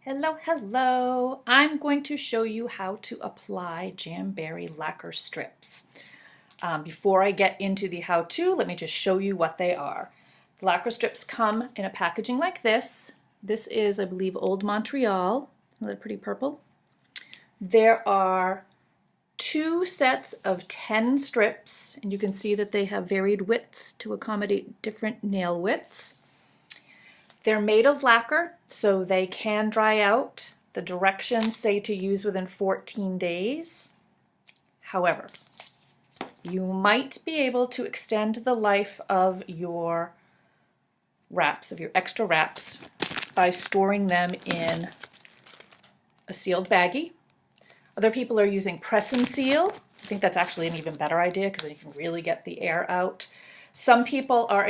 Hello, hello. I'm going to show you how to apply Jamberry Lacquer Strips. Before I get into the how-to, let me just show you what they are. The lacquer strips come in a packaging like this. This is, I believe, Old Montreal. They're pretty purple. There are 2 sets of 10 strips, and you can see that they have varied widths to accommodate different nail widths. They're made of lacquer, so they can dry out. The directions say to use within 14 days. However, you might be able to extend the life of your wraps, of your extra wraps, by storing them in a sealed baggie. Other people are using press and seal. I think that's actually an even better idea because then you can really get the air out. Some people are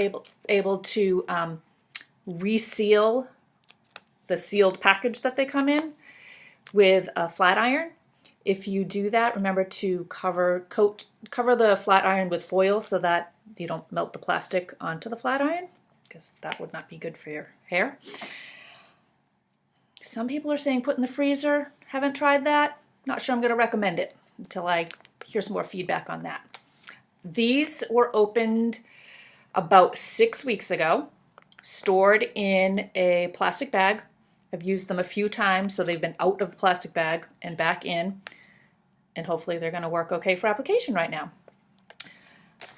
able to reseal the sealed package that they come in with a flat iron. If you do that, remember to cover the flat iron with foil so that you don't melt the plastic onto the flat iron, because that would not be good for your hair. Some people are saying put in the freezer. Haven't tried that. Not sure I'm going to recommend it until I hear some more feedback on that. These were opened about 6 weeks ago, stored in a plastic bag. I've used them a few times, so they've been out of the plastic bag and back in, and hopefully they're going to work okay for application right now.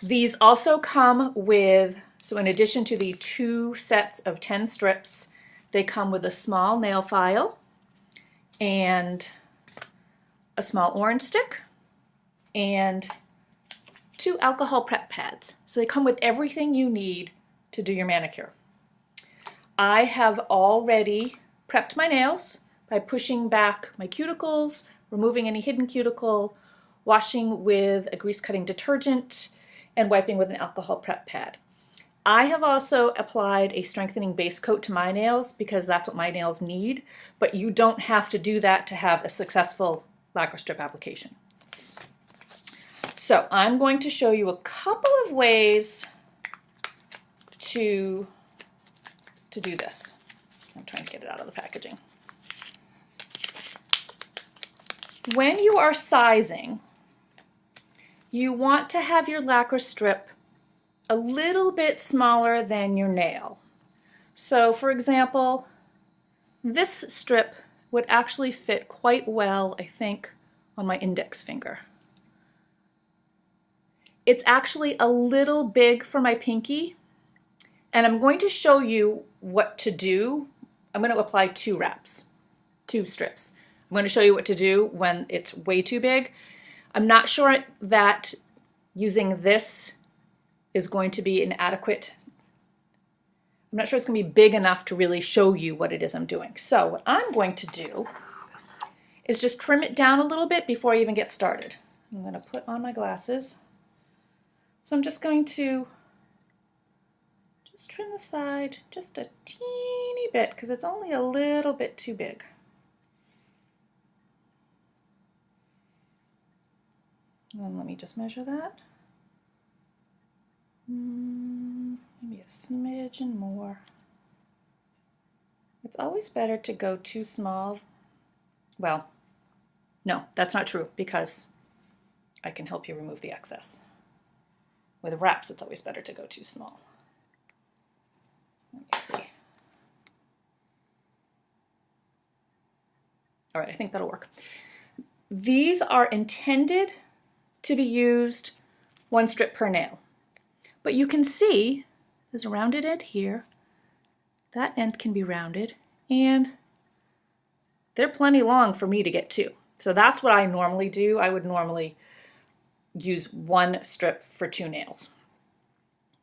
These also come with, so in addition to the 2 sets of 10 strips, they come with a small nail file and a small orange stick and 2 alcohol prep pads. So they come with everything you need to do your manicure. I have already prepped my nails by pushing back my cuticles, removing any hidden cuticle, washing with a grease cutting detergent, and wiping with an alcohol prep pad. I have also applied a strengthening base coat to my nails because that's what my nails need, but you don't have to do that to have a successful lacquer strip application. So I'm going to show you a couple of ways to do this. I'm trying to get it out of the packaging. When you are sizing, you want to have your lacquer strip a little bit smaller than your nail. So for example, this strip would actually fit quite well, I think, on my index finger. It's actually a little big for my pinky, and I'm going to show you what to do. I'm going to apply 2 strips. I'm going to show you what to do when it's way too big. I'm not sure that using this is going to be an adequate, I'm not sure it's going to be big enough to really show you what it is I'm doing. So what I'm going to do is just trim it down a little bit before I even get started. I'm going to put on my glasses. So I'm just going to trim the side just a teeny bit because it's only a little bit too big. And let me just measure that. Maybe a smidgen more. It's always better to go too small. Well, no, that's not true because I can help you remove the excess. With wraps, it's always better to go too small. Let me see. All right, I think that'll work. These are intended to be used 1 strip per nail. But you can see there's a rounded end here. That end can be rounded, and they're plenty long for me to get to. So that's what I normally do. I would normally use 1 strip for 2 nails.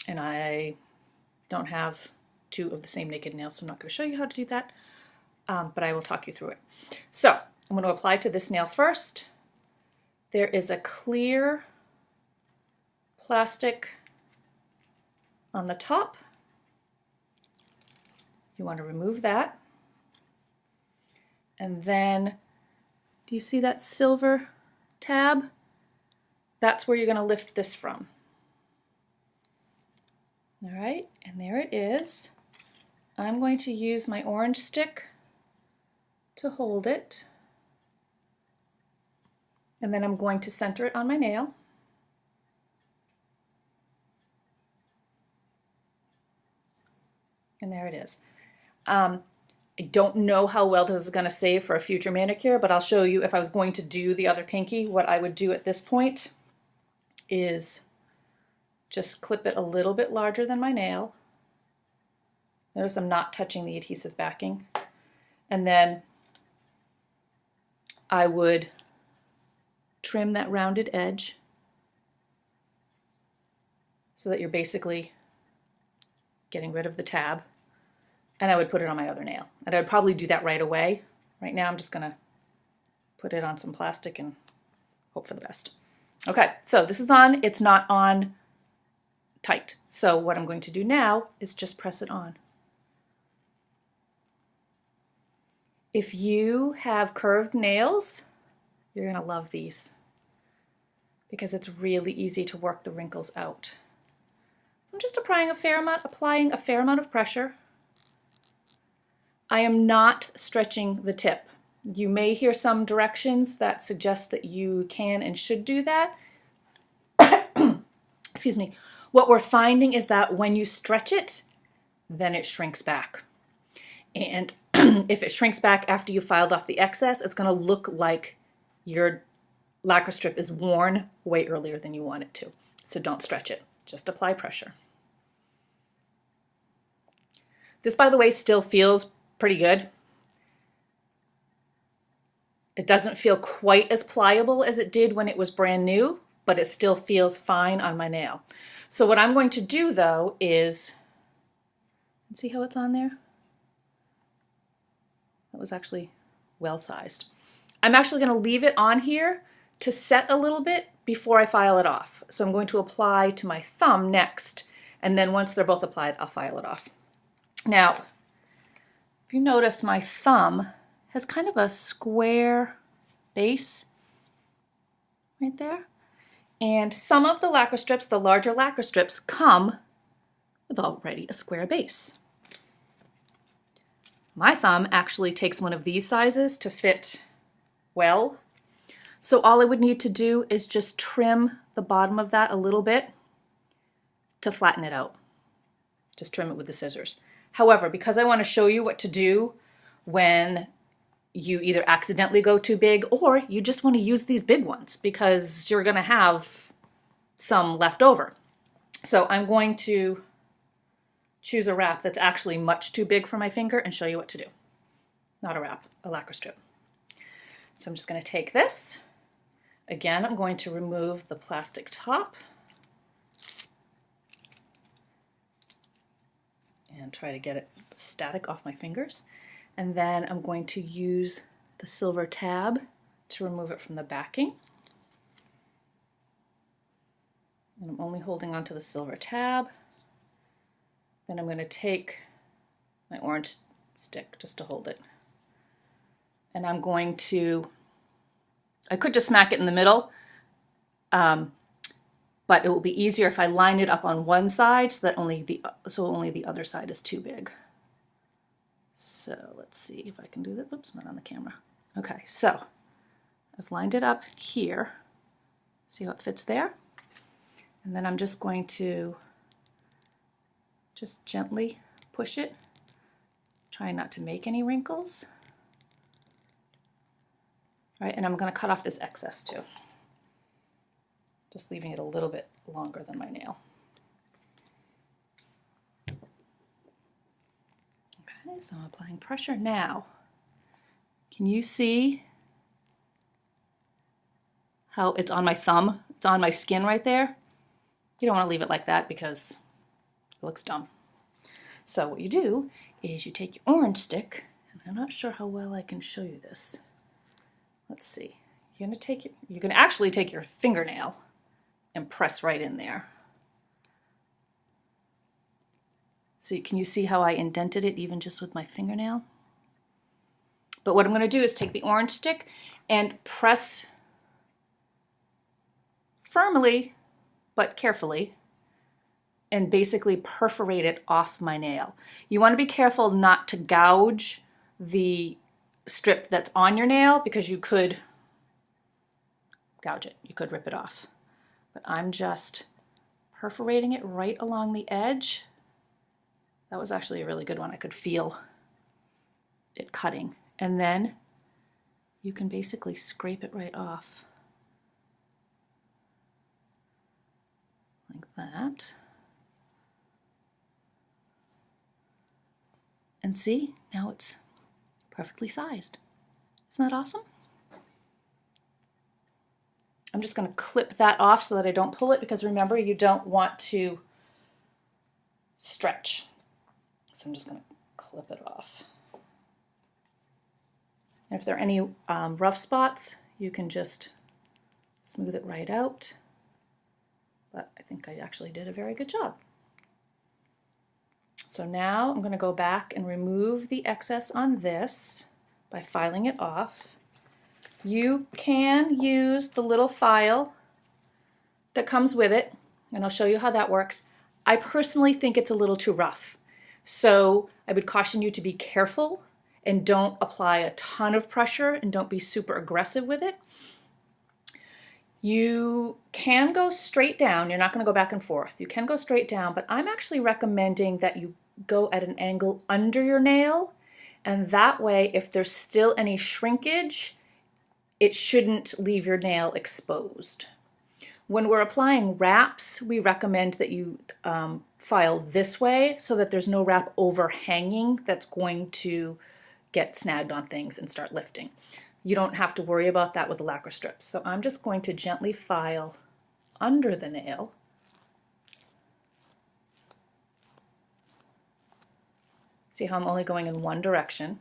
And I don't have 2 of the same naked nails, so I'm not going to show you how to do that, but I will talk you through it. So I'm going to apply to this nail first. There is a clear plastic on the top. You want to remove that. And then, do you see that silver tab? That's where you're going to lift this from. All right, and there it is. I'm going to use my orange stick to hold it. And then I'm going to center it on my nail. And there it is. I don't know how well this is going to save for a future manicure, but I'll show you if I was going to do the other pinky, what I would do at this point is just clip it a little bit larger than my nail. Notice I'm not touching the adhesive backing. And then I would trim that rounded edge so that you're basically getting rid of the tab. And I would put it on my other nail. And I would probably do that right away. Right now I'm just gonna put it on some plastic and hope for the best. Okay, so this is on, it's not on tight. So what I'm going to do now is just press it on. If you have curved nails, you're gonna love these because it's really easy to work the wrinkles out. So I'm just applying a fair amount of pressure. I am not stretching the tip. You may hear some directions that suggest that you can and should do that. Excuse me. What we're finding is that when you stretch it, then it shrinks back. And if it shrinks back after you filed off the excess, it's going to look like your lacquer strip is worn way earlier than you want it to. So don't stretch it. Just apply pressure. This, by the way, still feels pretty good. It doesn't feel quite as pliable as it did when it was brand new, but it still feels fine on my nail. So what I'm going to do though is, see how it's on there? That was actually well sized. I'm actually going to leave it on here to set a little bit before I file it off. So I'm going to apply to my thumb next, and then once they're both applied, I'll file it off. Now, if you notice, my thumb has kind of a square base right there. And some of the lacquer strips, the larger lacquer strips, come with already a square base. My thumb actually takes one of these sizes to fit well. So all I would need to do is just trim the bottom of that a little bit to flatten it out. Just trim it with the scissors. However, because I want to show you what to do when you either accidentally go too big or you just want to use these big ones because you're going to have some left over. So I'm going to choose a wrap that's actually much too big for my finger and show you what to do. Not a wrap, a lacquer strip. So I'm just going to take this. Again, I'm going to remove the plastic top and try to get it static off my fingers. And then I'm going to use the silver tab to remove it from the backing. And I'm only holding onto the silver tab. Then I'm going to take my orange stick just to hold it. And I'm going to, I could just smack it in the middle, but it will be easier if I line it up on one side so that only the other side is too big. So let's see if I can do that. Oops, not on the camera. Okay, so I've lined it up here. See how it fits there? And then I'm just going to just gently push it, trying not to make any wrinkles. All right, and I'm going to cut off this excess too. Just leaving it a little bit longer than my nail. Okay, so I'm applying pressure now. Can you see how it's on my thumb? It's on my skin right there. You don't want to leave it like that because it looks dumb. So what you do is you take your orange stick, and I'm not sure how well I can show you this. Let's see. You're going to actually take your fingernail and press right in there. So can you see how I indented it even just with my fingernail? But what I'm going to do is take the orange stick and press firmly but carefully and basically perforate it off my nail. You want to be careful not to gouge the strip that's on your nail because you could gouge it, you could rip it off. But I'm just perforating it right along the edge. That was actually a really good one. I could feel it cutting. And then you can basically scrape it right off. Like that. And see, now it's perfectly sized. Isn't that awesome? I'm just going to clip that off so that I don't pull it, because remember, you don't want to stretch. So I'm just going to clip it off. And if there are any rough spots, you can just smooth it right out. But I think I actually did a very good job. So now I'm going to go back and remove the excess on this by filing it off. You can use the little file that comes with it, and I'll show you how that works. I personally think it's a little too rough, so I would caution you to be careful and don't apply a ton of pressure and don't be super aggressive with it. You can go straight down. You're not going to go back and forth. You can go straight down, but I'm actually recommending that you go at an angle under your nail, and that way, if there's still any shrinkage, it shouldn't leave your nail exposed. When we're applying wraps, we recommend that you file this way so that there's no wrap overhanging that's going to get snagged on things and start lifting. You don't have to worry about that with the lacquer strips. So I'm just going to gently file under the nail. See how I'm only going in one direction.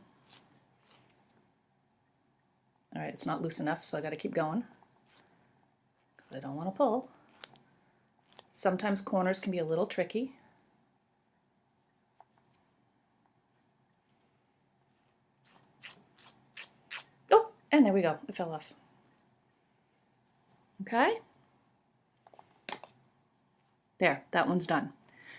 All right, it's not loose enough, so I got to keep going because I don't want to pull. Sometimes corners can be a little tricky. Oh, and there we go. It fell off. Okay. There, that one's done.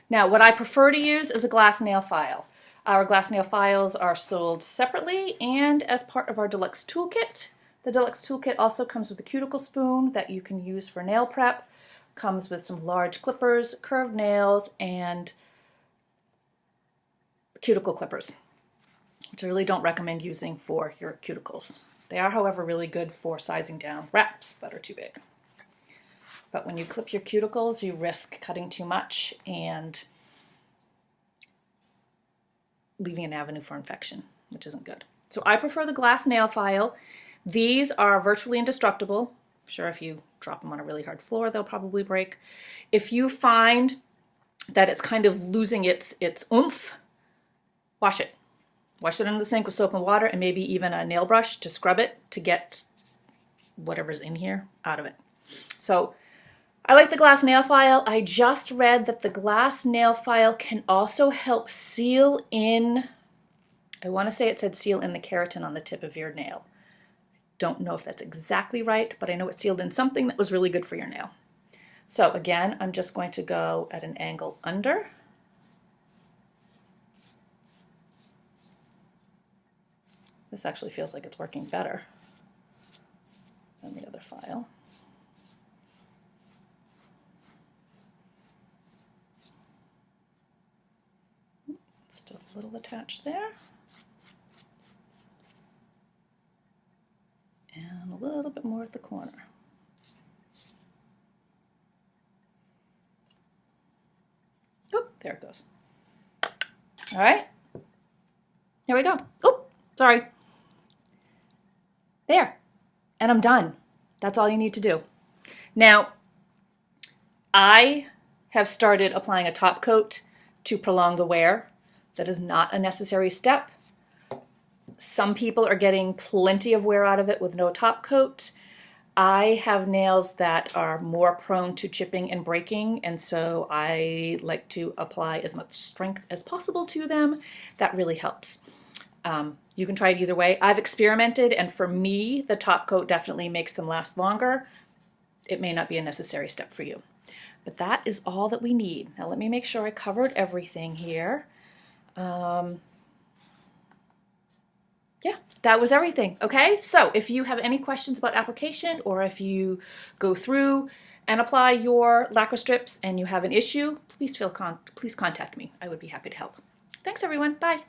Now, what I prefer to use is a glass nail file. Our glass nail files are sold separately and as part of our deluxe toolkit. The deluxe toolkit also comes with a cuticle spoon that you can use for nail prep, comes with some large clippers, curved nails, and cuticle clippers, which I really don't recommend using for your cuticles. They are, however, really good for sizing down wraps that are too big. But when you clip your cuticles, you risk cutting too much and leaving an avenue for infection, which isn't good. So I prefer the glass nail file. These are virtually indestructible. I'm sure if you drop them on a really hard floor, they'll probably break. If you find that it's kind of losing its oomph, wash it. Wash it under the sink with soap and water and maybe even a nail brush to scrub it to get whatever's in here out of it. So I like the glass nail file. I just read that the glass nail file can also help seal in, I want to say it said seal in the keratin on the tip of your nail. Don't know if that's exactly right, but I know it sealed in something that was really good for your nail. So again, I'm just going to go at an angle under. This actually feels like it's working better than the other file. Still a little attached there. And a little bit more at the corner. Oop, there it goes. All right, here we go. Oop, sorry. There, and I'm done. That's all you need to do. Now, I have started applying a top coat to prolong the wear. That is not a necessary step. Some people are getting plenty of wear out of it with no top coat. I have nails that are more prone to chipping and breaking, and so I like to apply as much strength as possible to them. That really helps. You can try it either way. I've experimented, and for me, the top coat definitely makes them last longer. It may not be a necessary step for you. But that is all that we need. Now let me make sure I covered everything here. yeah, that was everything. Okay, so if you have any questions about application, or if you go through and apply your lacquer strips and you have an issue, please contact me. I would be happy to help. Thanks everyone. Bye.